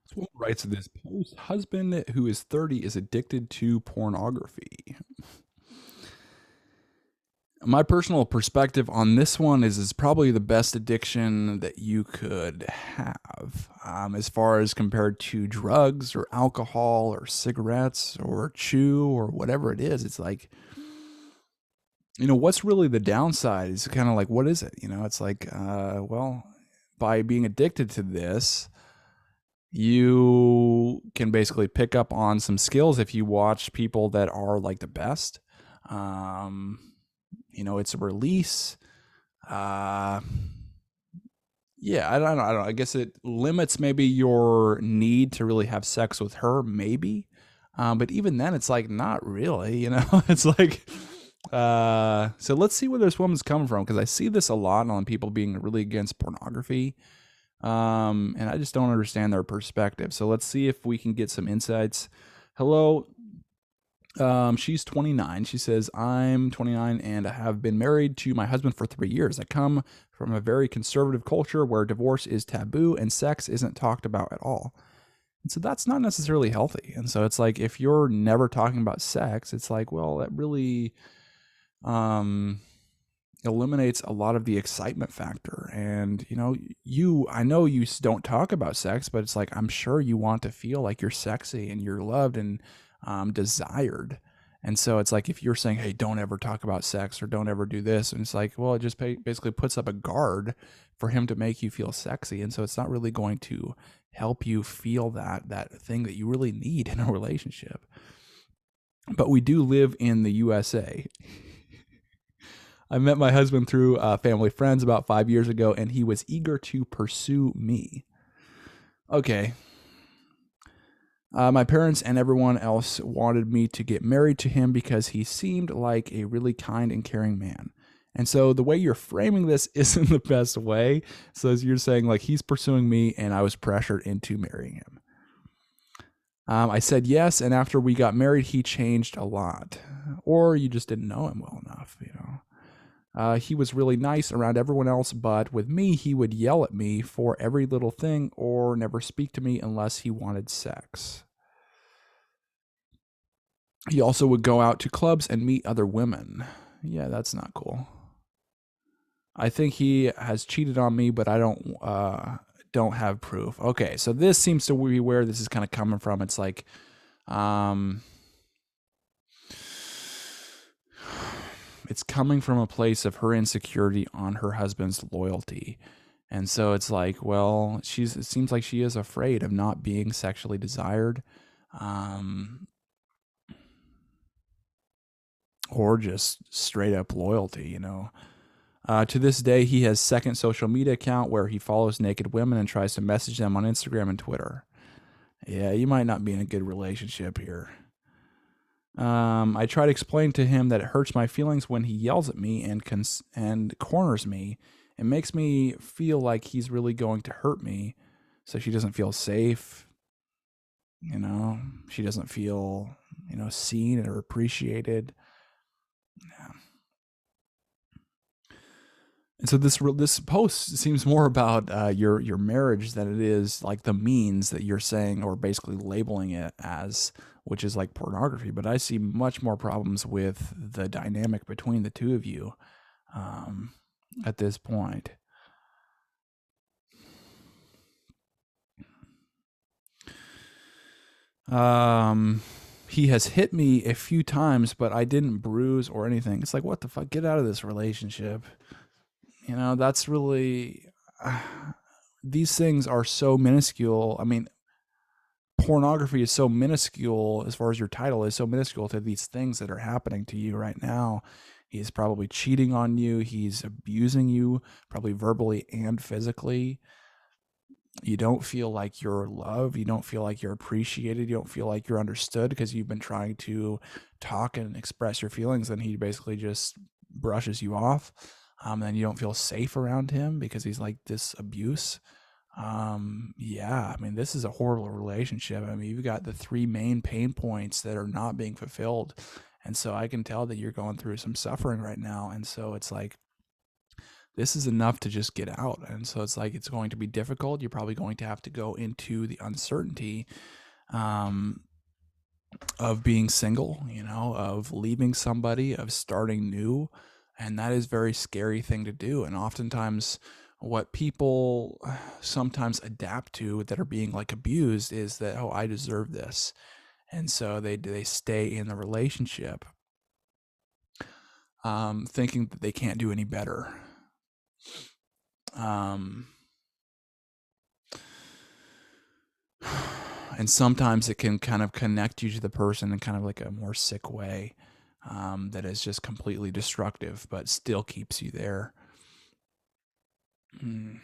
This woman writes in this post, husband who is 30 is addicted to pornography. My personal perspective on this one is it's probably the best addiction that you could have, as far as compared to drugs or alcohol or cigarettes or chew or whatever it is. It's like, what's really the downside is kind of like, what is it? It's like, well, by being addicted to this, you can basically pick up on some skills if you watch people that are like the best. Um, it's a release. Uh, yeah, I don't know. I guess it limits maybe your need to really have sex with her, maybe. But even then, it's like not really. It's like. So let's see where this woman's coming from because I see this a lot on people being really against pornography. And I just don't understand their perspective. So let's see if we can get some insights. Hello. She's 29. She says, I'm 29 and I have been married to my husband for 3 years. I come from a very conservative culture where divorce is taboo and sex isn't talked about at all. And so that's not necessarily healthy. And so it's like, if you're never talking about sex, it's like, well, that really, um, eliminates a lot of the excitement factor. And I know you don't talk about sex, but it's like I'm sure you want to feel like you're sexy and you're loved and desired. And so it's like if you're saying, hey, don't ever talk about sex or don't ever do this, and it's like, well, it just basically puts up a guard for him to make you feel sexy. And so it's not really going to help you feel that thing that you really need in a relationship. But we do live in the USA. I met my husband through family friends about 5 years ago, and he was eager to pursue me. Okay. My parents and everyone else wanted me to get married to him because he seemed like a really kind and caring man. And so the way you're framing this isn't the best way. So as you're saying, like, he's pursuing me and I was pressured into marrying him. I said yes, and after we got married, he changed a lot. Or you just didn't know him well enough. He was really nice around everyone else, but with me, he would yell at me for every little thing or never speak to me unless he wanted sex. He also would go out to clubs and meet other women. Yeah, that's not cool. I think he has cheated on me, but I don't have proof. Okay, so this seems to be where this is kind of coming from. It's like, it's coming from a place of her insecurity on her husband's loyalty. And so it's like, well, it seems like she is afraid of not being sexually desired, or just straight up loyalty. To this day, he has second social media account where he follows naked women and tries to message them on Instagram and Twitter. Yeah, you might not be in a good relationship here. I try to explain to him that it hurts my feelings when he yells at me and corners me. It makes me feel like he's really going to hurt me, so she doesn't feel safe. She doesn't feel seen or appreciated. Yeah. And so this post seems more about your marriage than it is like the means that you're saying or basically labeling it as, which is like pornography. But I see much more problems with the dynamic between the two of you at this point. He has hit me a few times, but I didn't bruise or anything. It's like, what the fuck? Get out of this relationship. That's really. These things are so minuscule. I mean, pornography is so minuscule as far as your title is so minuscule to these things that are happening to you right now. He's probably cheating on you. He's abusing you, probably verbally and physically. You don't feel like you're loved. You don't feel like you're appreciated. You don't feel like you're understood because you've been trying to talk and express your feelings, and he basically just brushes you off. And you don't feel safe around him because he's like this abuse. Yeah, I mean, this is a horrible relationship. I mean, you've got the three main pain points that are not being fulfilled. And so I can tell that you're going through some suffering right now. And so it's like this is enough to just get out. And so it's like, it's going to be difficult. You're probably going to have to go into the uncertainty of being single, of leaving somebody, of starting new. And that is a very scary thing to do. And oftentimes, what people sometimes adapt to that are being like abused is that, oh, I deserve this. And so they stay in the relationship, thinking that they can't do any better. And sometimes it can kind of connect you to the person in kind of like a more sick way, that is just completely destructive, but still keeps you there. And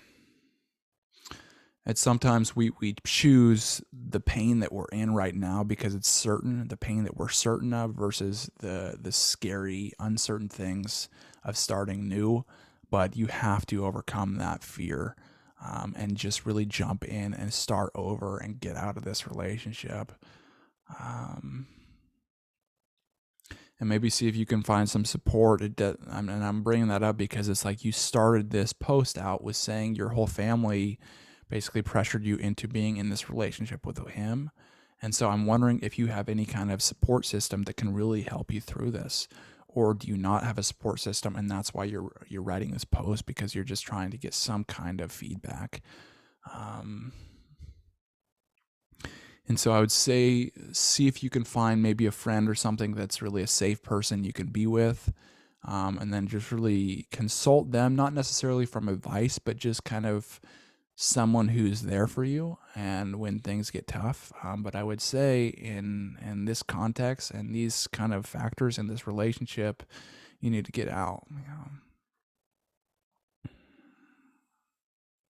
sometimes we choose the pain that we're in right now because it's certain, the pain that we're certain of, versus the scary, uncertain things of starting new. But you have to overcome that fear, and just really jump in and start over and get out of this relationship. And maybe see if you can find some support. And I'm bringing that up because it's like you started this post out with saying your whole family basically pressured you into being in this relationship with him. And so I'm wondering if you have any kind of support system that can really help you through this. Or do you not have a support system, and that's why you're writing this post, because you're just trying to get some kind of feedback? And so I would say, see if you can find maybe a friend or something that's really a safe person you can be with, and then just really consult them, not necessarily from advice, but just kind of someone who's there for you and when things get tough. But I would say in this context and these kind of factors in this relationship, you need to get out.